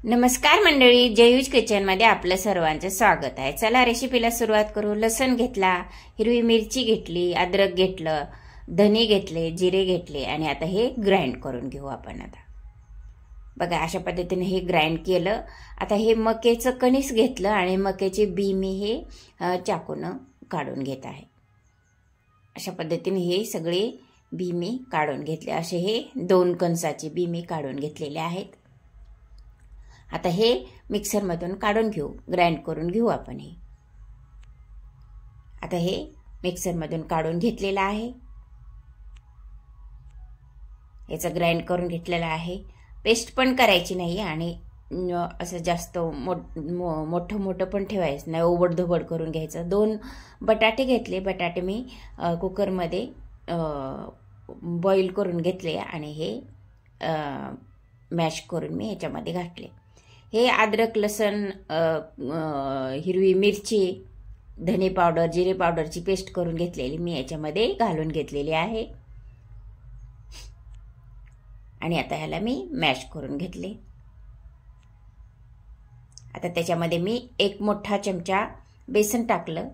नमस्कार मंडळी, जयूज किचनमध्ये आपलं सर्वांचं स्वागत आहे। चला रेसिपीला सुरुवात करू। लसूण घेतला, हिरवी मिरची घेतली, अद्रक घेतलं, धने घेतले, जिरे घेतले आणि आता हे ग्राइंड करून घेऊ आपण। आता बघा अशा पद्धतीने हे ग्राइंड केलं। आता हे मक्याचं कणीस घेतलं आणि मक्याचे बी मी हे चाकून काढून घेत आहे। अशा पद्धतीने हे सगळे बी मी काढून घेतले। असे हे 2 कणसाचे बी मी काढून घेतलेले आहेत। आता हे मिक्सर मधून काढून घेऊ, ग्राइंड करून घेऊ आपण। हे आता हे मिक्सर मधून काढून घेतलेलं आहे। याचं ग्राइंड करून घेतलेलं आहे। पेस्ट पण करायची नाही आणि असं जास्त मोठं मोठं पण ठेवायचं नाही, ओबडधोबड करून घ्यायचं। 2 बटाटे घेतले, बटाटे मी कुकर मध्ये बॉईल करून घेतले आणि हे मॅश करून मी याच्यामध्ये घातले। हे अद्रक, लसूण, हिरवी मिरची, धने पावडर, जिरे पावडरची पेस्ट करून घेतलेली मी याच्यामध्ये घालून घेतलेली आहे आणि आता ह्याला मी मॅश करून घेतले। आता त्याच्यामध्ये मी 1 मोठा चमचा बेसन टाकलं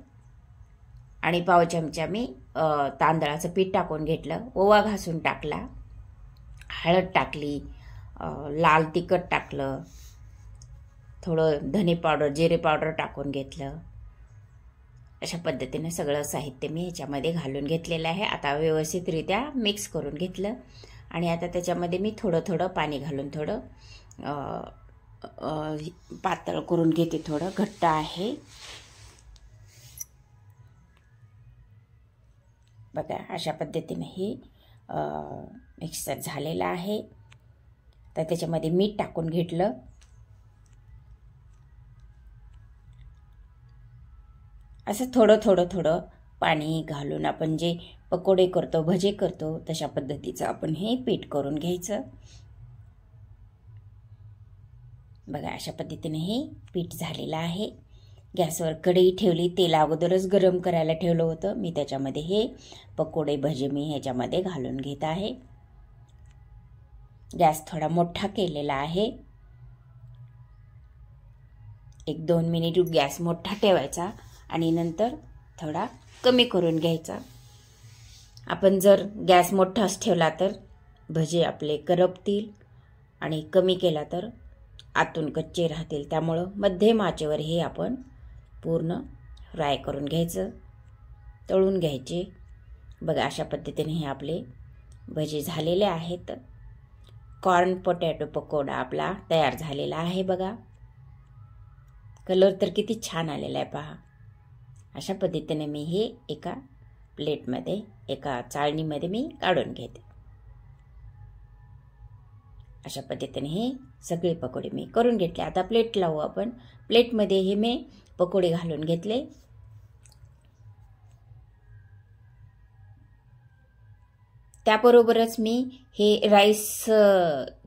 आणि पाव चमचा मी तांदळाचं पीठ टाकून घेतलं, ओवा घासून टाकला, हळद टाकली, लाल तिखट टाकलं, थोडं धने पावडर, जिरे पावडर टाकून घेतलं। अशा पद्धतीने सगळं साहित्य मी ह्याच्यामध्ये घालून घेतलेलं आहे। आता व्यवस्थितरित्या मिक्स करून घेतलं आणि आता त्याच्यामध्ये मी थोडं थोडं पाणी घालून थोडं पातळ करून घेते, थोडं घट्ट आहे। बघा अशा पद्धतीने हे मिक्सर झालेलं आहे। तर त्याच्यामध्ये मीठ टाकून घेतलं। असं थोडं थोडं थोडं पाणी घालून आपण जे पकोडे करतो, भजे करतो तशा पद्धतीचं आपण हे पीठ करून घ्यायचं। बघा अशा पद्धतीने हे पीठ झालेलं आहे। गॅसवर कढई ठेवली, तेल अगोदरच गरम करायला ठेवलं होतं मी। त्याच्यामध्ये हे पकोडे भजे मी ह्याच्यामध्ये घालून घेत आहे। गॅस थोडा मोठा केलेला आहे। 1-2 मिनिट गॅस मोठा ठेवायचा आणि नंतर थोडा कमी करून घ्यायचा। आपण जर गॅस मोठाच ठेवला तर भजे आपले करपतील आणि कमी केला तर आतून कच्चे राहतील। त्यामुळे मध्यम आचेवर हे आपण पूर्ण फ्राय करून घ्यायचं, तळून घ्यायचे। बघा अशा पद्धतीने हे आपले भजे झालेले आहेत। कॉर्न पोटॅटो पकोडा आपला तयार झालेला आहे। बघा कलर तर किती छान आलेला आहे पहा। अशा पद्धतीने मी हे एका प्लेटमध्ये, एका चाळणीमध्ये मी काढून घेते। अशा पद्धतीने हे सगळे पकोडे मी करून घेतले। आता प्लेट लावू आपण। प्लेटमध्ये हे मी पकोडे घालून घेतले। त्याबरोबरच मी हे राईस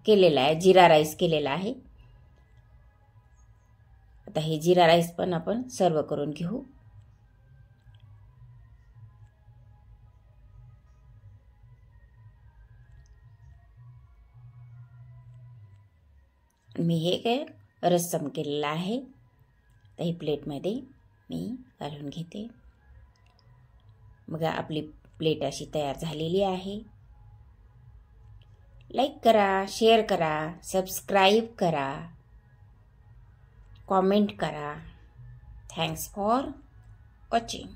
केलेला आहे, जिरा राईस केलेला आहे। आता हे जिरा राईस पण आपण सर्व करून घेऊ। मी हे काय रस्सम केलेला आहे, तर ही प्लेटमध्ये मी घालून घेते। बघा आपली प्लेट अशी तयार झालेली आहे। लाईक करा, शेअर करा, सबस्क्राईब करा, कमेंट करा। Thanks for watching.